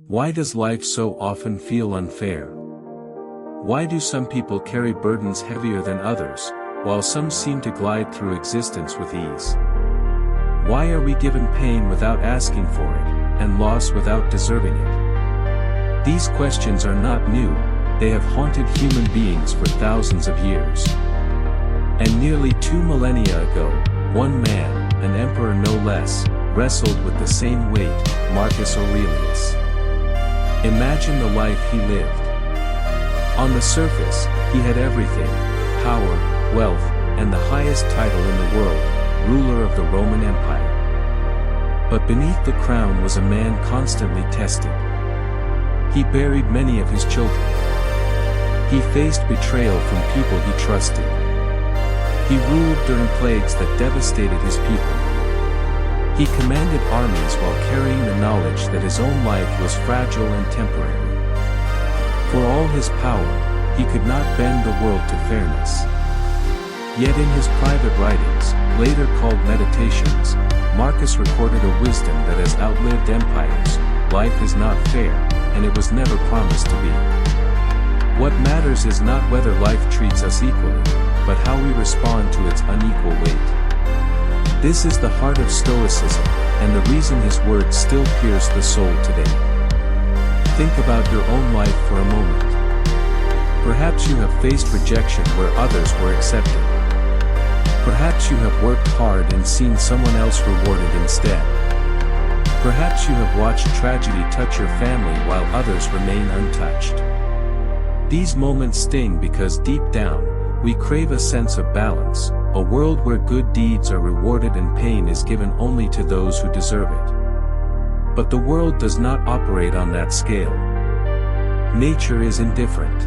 Why does life so often feel unfair? Why do some people carry burdens heavier than others, while some seem to glide through existence with ease? Why are we given pain without asking for it, and loss without deserving it? These questions are not new, they have haunted human beings for thousands of years. And nearly 2 millennia ago, one man, an emperor no less, wrestled with the same weight, Marcus Aurelius. Imagine the life he lived. On the surface, he had everything: power, wealth, and the highest title in the world, ruler of the Roman Empire. But beneath the crown was a man constantly tested. He buried many of his children. He faced betrayal from people he trusted. He ruled during plagues that devastated his people. He commanded armies while carrying the knowledge that his own life was fragile and temporary. For all his power, he could not bend the world to fairness. Yet in his private writings, later called Meditations, Marcus recorded a wisdom that has outlived empires: life is not fair, and it was never promised to be. What matters is not whether life treats us equally, but how we respond to its unequal weight. This is the heart of Stoicism, and the reason his words still pierce the soul today. Think about your own life for a moment. Perhaps you have faced rejection where others were accepted. Perhaps you have worked hard and seen someone else rewarded instead. Perhaps you have watched tragedy touch your family while others remain untouched. These moments sting because deep down, we crave a sense of balance, a world where good deeds are rewarded and pain is given only to those who deserve it. But the world does not operate on that scale. Nature is indifferent.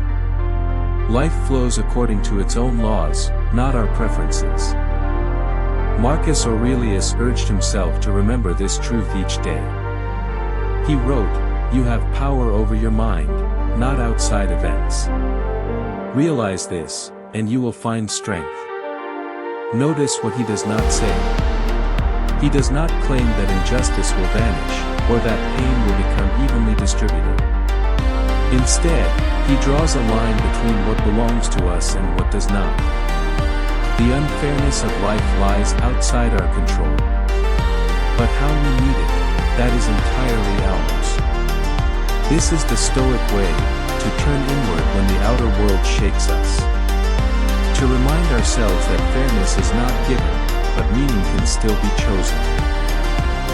Life flows according to its own laws, not our preferences. Marcus Aurelius urged himself to remember this truth each day. He wrote, "You have power over your mind, not outside events. Realize this, and you will find strength." Notice what he does not say. He does not claim that injustice will vanish, or that pain will become evenly distributed. Instead, he draws a line between what belongs to us and what does not. The unfairness of life lies outside our control. But how we meet it, that is entirely ours. This is the Stoic way, to turn inward when the outer world shakes us. To remind ourselves that fairness is not given, but meaning can still be chosen.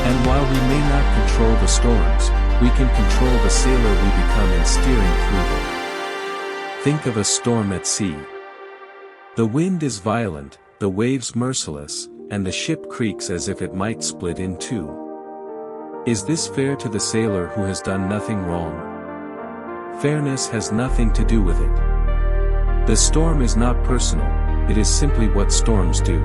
And while we may not control the storms, we can control the sailor we become in steering through them. Think of a storm at sea. The wind is violent, the waves merciless, and the ship creaks as if it might split in two. Is this fair to the sailor who has done nothing wrong? Fairness has nothing to do with it. The storm is not personal, it is simply what storms do.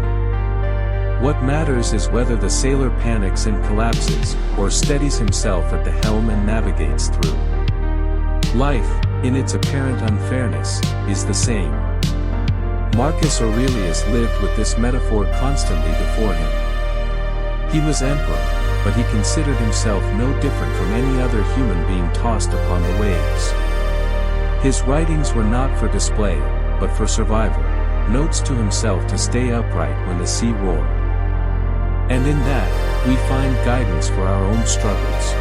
What matters is whether the sailor panics and collapses, or steadies himself at the helm and navigates through. Life, in its apparent unfairness, is the same. Marcus Aurelius lived with this metaphor constantly before him. He was emperor, but he considered himself no different from any other human being tossed upon the waves. His writings were not for display, but for survival, notes to himself to stay upright when the sea roared. And in that, we find guidance for our own struggles.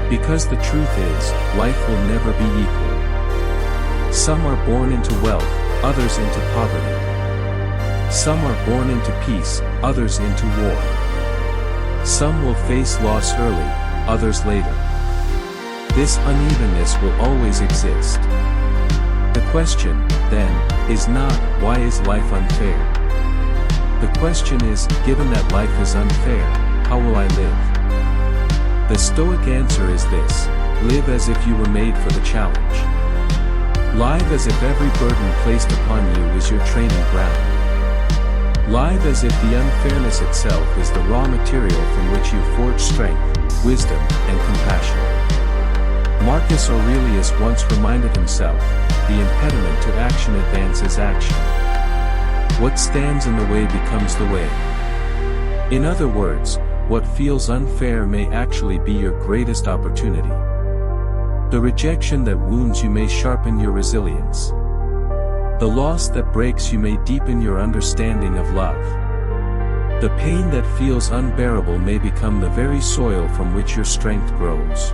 Because the truth is, life will never be equal. Some are born into wealth, others into poverty. Some are born into peace, others into war. Some will face loss early, others later. This unevenness will always exist. The question, then, is not, why is life unfair? The question is, given that life is unfair, how will I live? The Stoic answer is this: live as if you were made for the challenge. Live as if every burden placed upon you is your training ground. Live as if the unfairness itself is the raw material from which you forge strength, wisdom, and compassion. Marcus Aurelius once reminded himself, the impediment to action advances action. What stands in the way becomes the way. In other words, what feels unfair may actually be your greatest opportunity. The rejection that wounds you may sharpen your resilience. The loss that breaks you may deepen your understanding of love. The pain that feels unbearable may become the very soil from which your strength grows.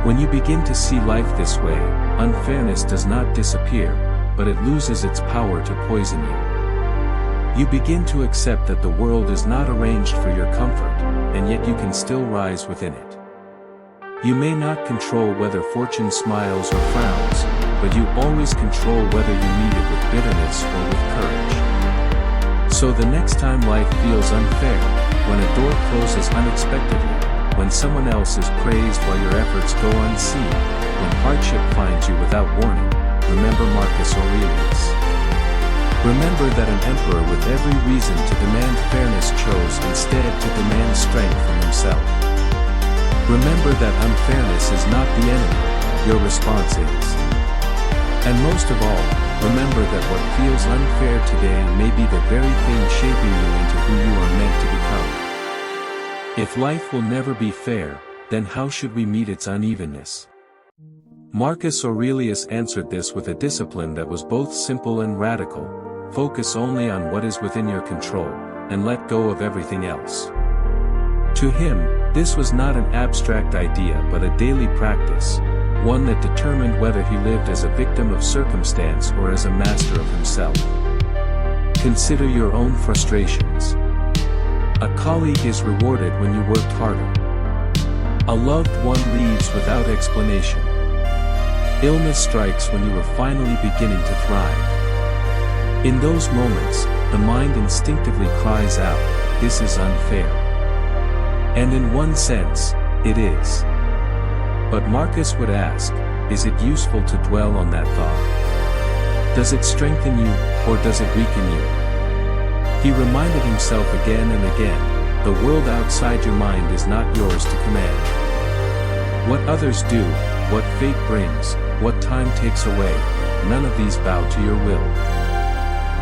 When you begin to see life this way, unfairness does not disappear, but it loses its power to poison you. You begin to accept that the world is not arranged for your comfort, and yet you can still rise within it. You may not control whether fortune smiles or frowns, but you always control whether you meet it with bitterness or with courage. So the next time life feels unfair, when a door closes unexpectedly, when someone else is praised while your efforts go unseen, when hardship finds you without warning, remember Marcus Aurelius. Remember that an emperor with every reason to demand fairness chose instead to demand strength from himself. Remember that unfairness is not the enemy, your response is. And most of all, remember that what feels unfair today may be the very thing shaping you into who you are meant to become. If life will never be fair, then how should we meet its unevenness? Marcus Aurelius answered this with a discipline that was both simple and radical: focus only on what is within your control, and let go of everything else. To him, this was not an abstract idea but a daily practice, one that determined whether he lived as a victim of circumstance or as a master of himself. Consider your own frustrations. A colleague is rewarded when you worked harder. A loved one leaves without explanation. Illness strikes when you are finally beginning to thrive. In those moments, the mind instinctively cries out, "This is unfair." And in one sense, it is. But Marcus would ask, is it useful to dwell on that thought? Does it strengthen you, or does it weaken you? He reminded himself again and again, the world outside your mind is not yours to command. What others do, what fate brings, what time takes away, none of these bow to your will.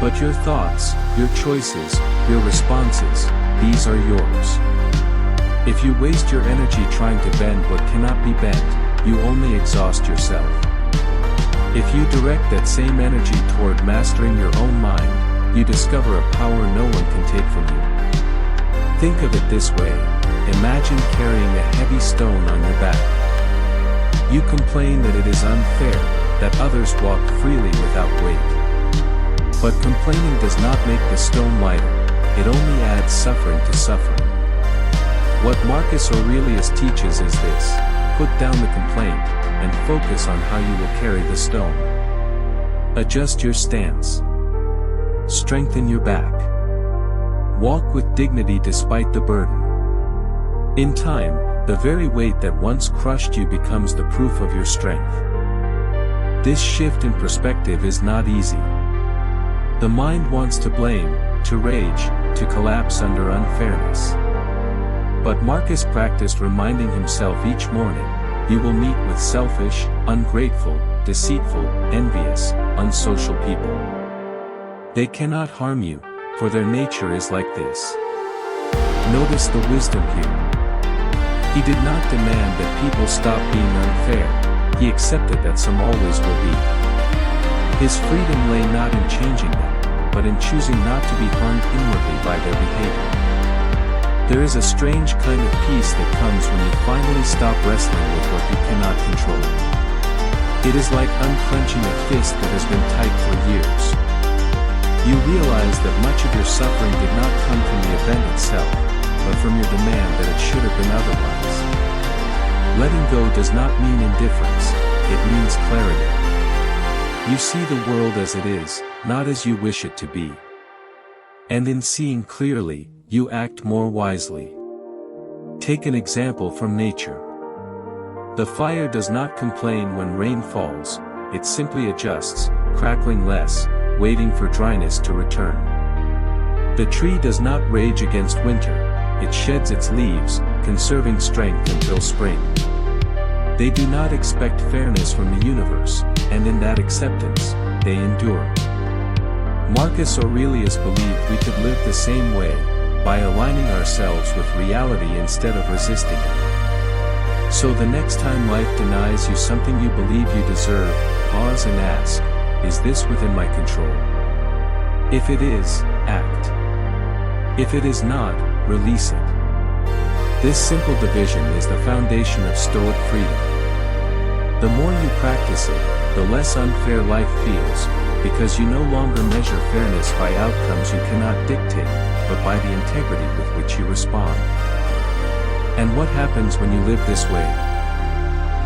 But your thoughts, your choices, your responses, these are yours. If you waste your energy trying to bend what cannot be bent, you only exhaust yourself. If you direct that same energy toward mastering your own mind, you discover a power no one can take from you. Think of it this way: imagine carrying a heavy stone on your back. You complain that it is unfair, that others walk freely without weight. But complaining does not make the stone lighter, it only adds suffering to suffering. What Marcus Aurelius teaches is this: put down the complaint, and focus on how you will carry the stone. Adjust your stance. Strengthen your back. Walk with dignity despite the burden. In time, the very weight that once crushed you becomes the proof of your strength. This shift in perspective is not easy. The mind wants to blame, to rage, to collapse under unfairness. But Marcus practiced reminding himself each morning, you will meet with selfish, ungrateful, deceitful, envious, unsocial people. They cannot harm you, for their nature is like this. Notice the wisdom here. He did not demand that people stop being unfair, he accepted that some always will be. His freedom lay not in changing them, but in choosing not to be harmed inwardly by their behavior. There is a strange kind of peace that comes when you finally stop wrestling with what you cannot control. It is like unclenching a fist that has been tight for years. You realize that much of your suffering did not come from the event itself, but from your demand that it should have been otherwise. Letting go does not mean indifference, it means clarity. You see the world as it is, not as you wish it to be. And in seeing clearly, you act more wisely. Take an example from nature. The fire does not complain when rain falls, it simply adjusts, crackling less, waiting for dryness to return. The tree does not rage against winter, it sheds its leaves, conserving strength until spring. They do not expect fairness from the universe, and in that acceptance, they endure. Marcus Aurelius believed we could live the same way, by aligning ourselves with reality instead of resisting it. So the next time life denies you something you believe you deserve, pause and ask, is this within my control? If it is, act. If it is not, release it. This simple division is the foundation of Stoic freedom. The more you practice it, the less unfair life feels, because you no longer measure fairness by outcomes you cannot dictate, but by the integrity with which you respond. And what happens when you live this way?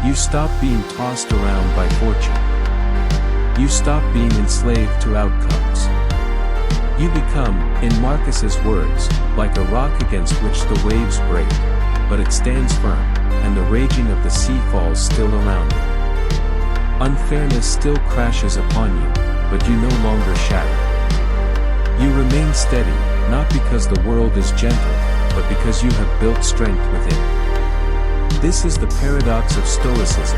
You stop being tossed around by fortune. You stop being enslaved to outcomes. You become, in Marcus's words, like a rock against which the waves break, but it stands firm, and the raging of the sea falls still around it. Unfairness still crashes upon you, but you no longer shatter. You remain steady, not because the world is gentle, but because you have built strength within. This is the paradox of Stoicism.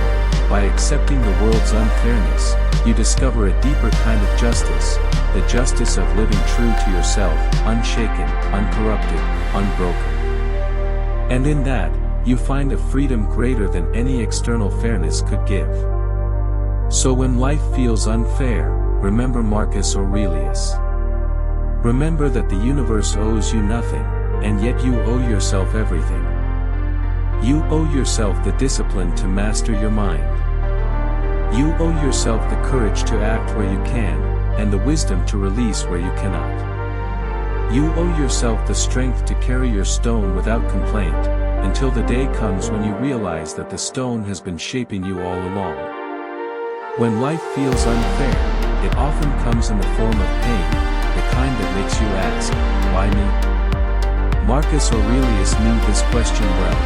By accepting the world's unfairness, you discover a deeper kind of justice, the justice of living true to yourself, unshaken, uncorrupted, unbroken. And in that, you find a freedom greater than any external fairness could give. So when life feels unfair, remember Marcus Aurelius. Remember that the universe owes you nothing, and yet you owe yourself everything. You owe yourself the discipline to master your mind. You owe yourself the courage to act where you can, and the wisdom to release where you cannot. You owe yourself the strength to carry your stone without complaint, until the day comes when you realize that the stone has been shaping you all along. When life feels unfair, it often comes in the form of pain, the kind that makes you ask, why me? Marcus Aurelius knew this question well.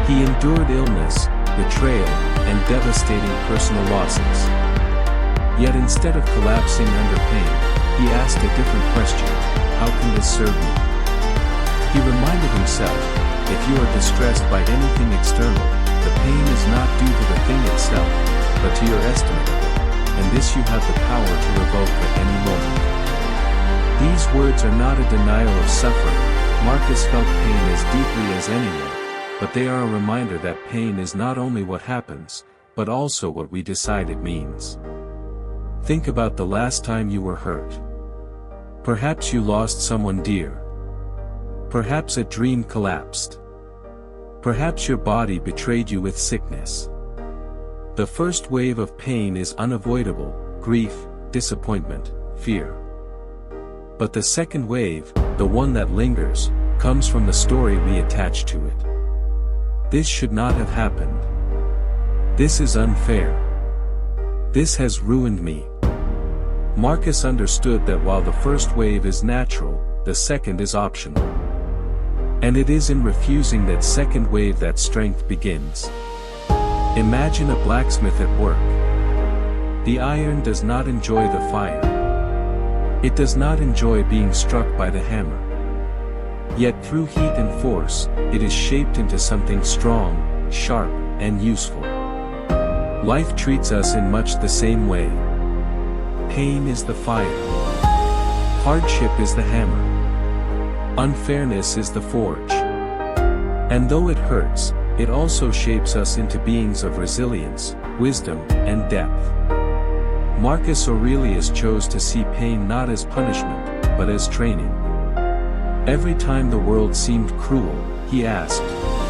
He endured illness, betrayal, and devastating personal losses. Yet instead of collapsing under pain, he asked a different question: how can this serve me? He reminded himself, if you are distressed by anything external, the pain is not due to the thing itself, but to your estimate of it, and this you have the power to revoke at any moment. These words are not a denial of suffering. Marcus felt pain as deeply as anyone, but they are a reminder that pain is not only what happens, but also what we decide it means. Think about the last time you were hurt. Perhaps you lost someone dear. Perhaps a dream collapsed. Perhaps your body betrayed you with sickness. The first wave of pain is unavoidable: grief, disappointment, fear. But the second wave, the one that lingers, comes from the story we attach to it. This should not have happened. This is unfair. This has ruined me. Marcus understood that while the first wave is natural, the second is optional. And it is in refusing that second wave that strength begins. Imagine a blacksmith at work. The iron does not enjoy the fire. It does not enjoy being struck by the hammer. Yet through heat and force, it is shaped into something strong, sharp, and useful. Life treats us in much the same way. Pain is the fire. Hardship is the hammer. Unfairness is the forge. And though it hurts, it also shapes us into beings of resilience, wisdom, and depth. Marcus Aurelius chose to see pain not as punishment, but as training. Every time the world seemed cruel, he asked,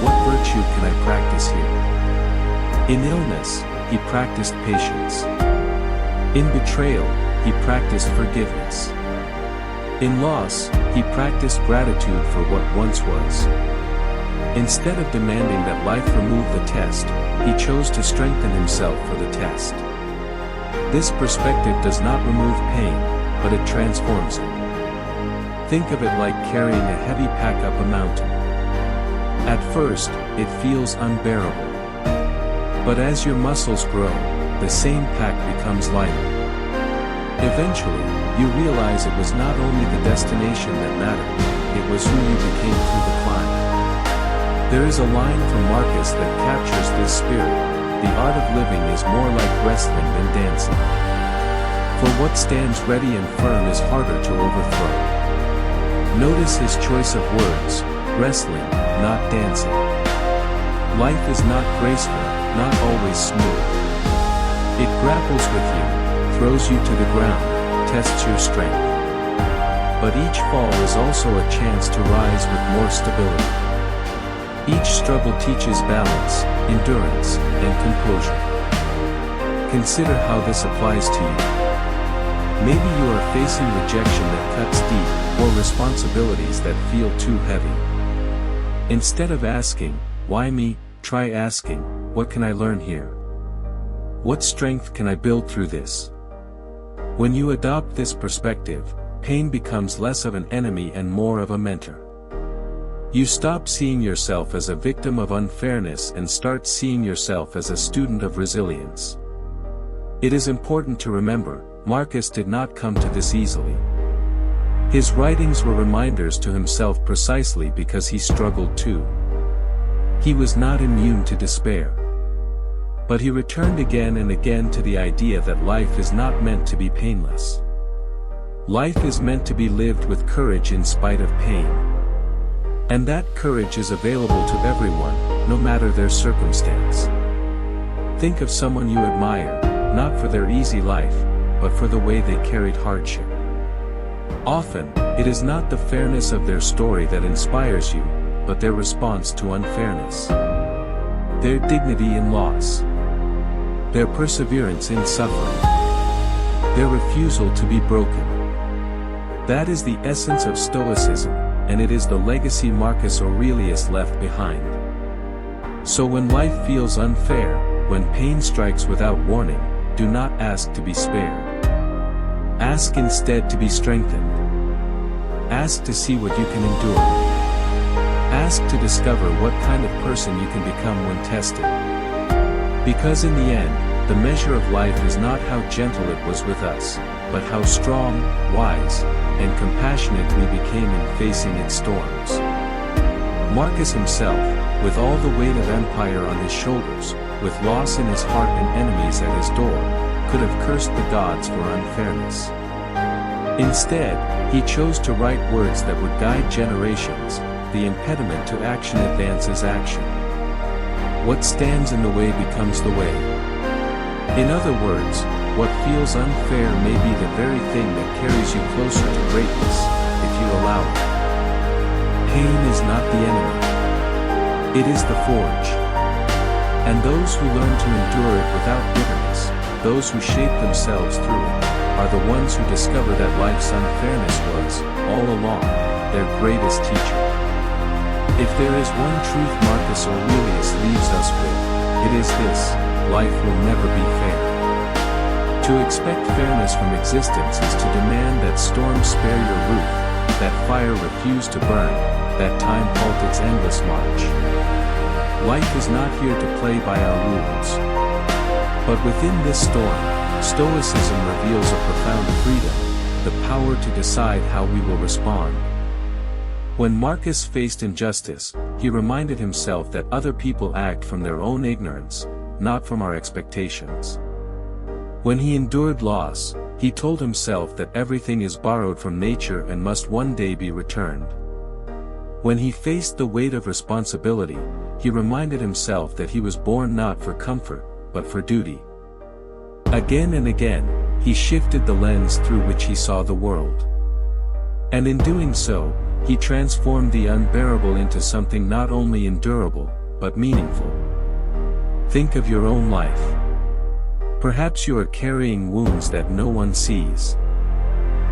what virtue can I practice here? In illness, he practiced patience. In betrayal, he practiced forgiveness. In loss, he practiced gratitude for what once was. Instead of demanding that life remove the test, he chose to strengthen himself for the test. This perspective does not remove pain, but it transforms it. Think of it like carrying a heavy pack up a mountain. At first, it feels unbearable. But as your muscles grow, the same pack becomes lighter. Eventually, you realize it was not only the destination that mattered, it was who you became through the climb. There is a line from Marcus that captures this spirit: the art of living is more like wrestling than dancing. For what stands ready and firm is harder to overthrow. Notice his choice of words: wrestling, not dancing. Life is not graceful, not always smooth. It grapples with you, throws you to the ground, tests your strength. But each fall is also a chance to rise with more stability. Each struggle teaches balance, endurance, and composure. Consider how this applies to you. Maybe you are facing rejection that cuts deep, or responsibilities that feel too heavy. Instead of asking, "Why me?" try asking, "What can I learn here? What strength can I build through this?" When you adopt this perspective, pain becomes less of an enemy and more of a mentor. You stop seeing yourself as a victim of unfairness and start seeing yourself as a student of resilience. It is important to remember, Marcus did not come to this easily. His writings were reminders to himself precisely because he struggled too. He was not immune to despair. But he returned again and again to the idea that life is not meant to be painless. Life is meant to be lived with courage in spite of pain. And that courage is available to everyone, no matter their circumstance. Think of someone you admire, not for their easy life, but for the way they carried hardship. Often, it is not the fairness of their story that inspires you, but their response to unfairness. Their dignity in loss. Their perseverance in suffering. Their refusal to be broken. That is the essence of Stoicism, and it is the legacy Marcus Aurelius left behind. So when life feels unfair, when pain strikes without warning, do not ask to be spared. Ask instead to be strengthened. Ask to see what you can endure. Ask to discover what kind of person you can become when tested. Because in the end, the measure of life is not how gentle it was with us, but how strong, wise, and compassionate we became in facing its storms. Marcus himself, with all the weight of empire on his shoulders, with loss in his heart and enemies at his door, could have cursed the gods for unfairness. Instead, he chose to write words that would guide generations. The impediment to action advances action. What stands in the way becomes the way. In other words, what feels unfair may be the very thing that carries you closer to greatness, if you allow it. Pain is not the enemy. It is the forge. And those who learn to endure it without bitterness, those who shape themselves through it, are the ones who discover that life's unfairness was, all along, their greatest teacher. If there is one truth Marcus Aurelius leaves us with, it is this: life will never be fair. To expect fairness from existence is to demand that storms spare your roof, that fire refuse to burn, that time halt its endless march. Life is not here to play by our rules. But within this storm, Stoicism reveals a profound freedom, the power to decide how we will respond. When Marcus faced injustice, he reminded himself that other people act from their own ignorance, not from our expectations. When he endured loss, he told himself that everything is borrowed from nature and must one day be returned. When he faced the weight of responsibility, he reminded himself that he was born not for comfort, but for duty. Again and again, he shifted the lens through which he saw the world. And in doing so, he transformed the unbearable into something not only endurable, but meaningful. Think of your own life. Perhaps you are carrying wounds that no one sees.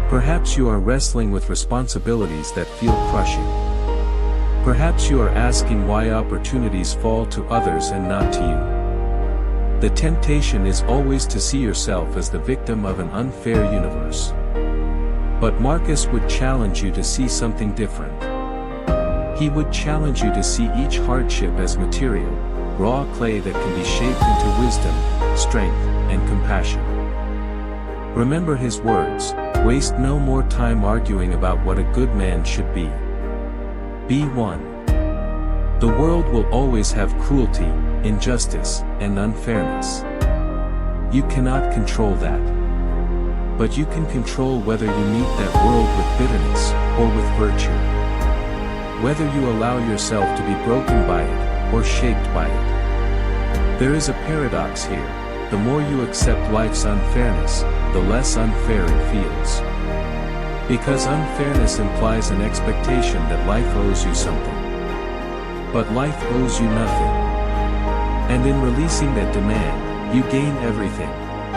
Perhaps you are wrestling with responsibilities that feel crushing. Perhaps you are asking why opportunities fall to others and not to you. The temptation is always to see yourself as the victim of an unfair universe. But Marcus would challenge you to see something different. He would challenge you to see each hardship as material, raw clay that can be shaped into wisdom, strength, and compassion. Remember his words: waste no more time arguing about what a good man should be. Be one. The world will always have cruelty, injustice, and unfairness. You cannot control that. But you can control whether you meet that world with bitterness, or with virtue. Whether you allow yourself to be broken by it, or shaped by it. There is a paradox here: the more you accept life's unfairness, the less unfair it feels. Because unfairness implies an expectation that life owes you something. But life owes you nothing. And in releasing that demand, you gain everything: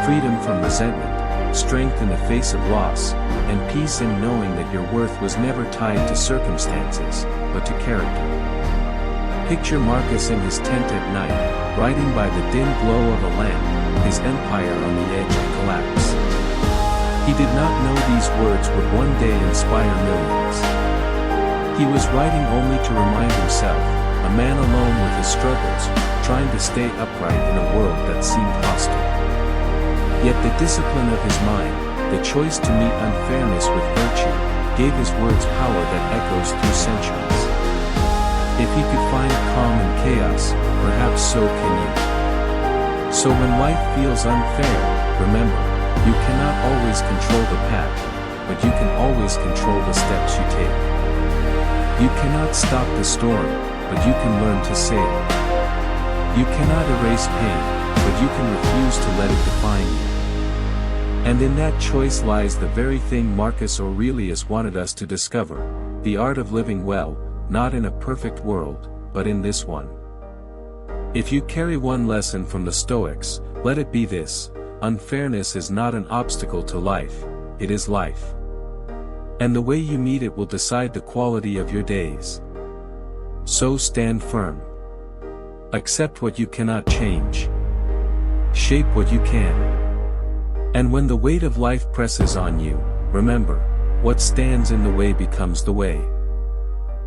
freedom from resentment, strength in the face of loss, and peace in knowing that your worth was never tied to circumstances, but to character. Picture Marcus in his tent at night, riding by the dim glow of a lamp, his empire on the edge of collapse. He did not know these words would one day inspire millions. He was writing only to remind himself, a man alone with his struggles, trying to stay upright in a world that seemed hostile. Yet the discipline of his mind, the choice to meet unfairness with virtue, gave his words power that echoes through centuries. If he could find calm in chaos, perhaps so can you. So when life feels unfair, remember, you cannot always control the path, but you can always control the steps you take. You cannot stop the storm, but you can learn to sail. You cannot erase pain, but you can refuse to let it define you. And in that choice lies the very thing Marcus Aurelius wanted us to discover: the art of living well, not in a perfect world, but in this one. If you carry one lesson from the Stoics, let it be this: unfairness is not an obstacle to life, it is life. And the way you meet it will decide the quality of your days. So stand firm. Accept what you cannot change. Shape what you can. And when the weight of life presses on you, remember, what stands in the way becomes the way.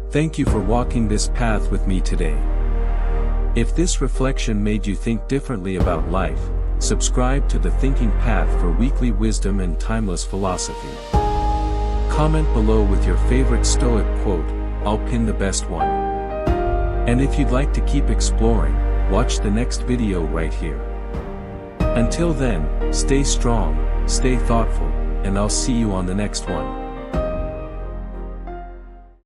Thank you for walking this path with me today. If this reflection made you think differently about life, subscribe to The Thinking Path for weekly wisdom and timeless philosophy. Comment below with your favorite Stoic quote, I'll pin the best one. And if you'd like to keep exploring, watch the next video right here. Until then, stay strong, stay thoughtful, and I'll see you on the next one.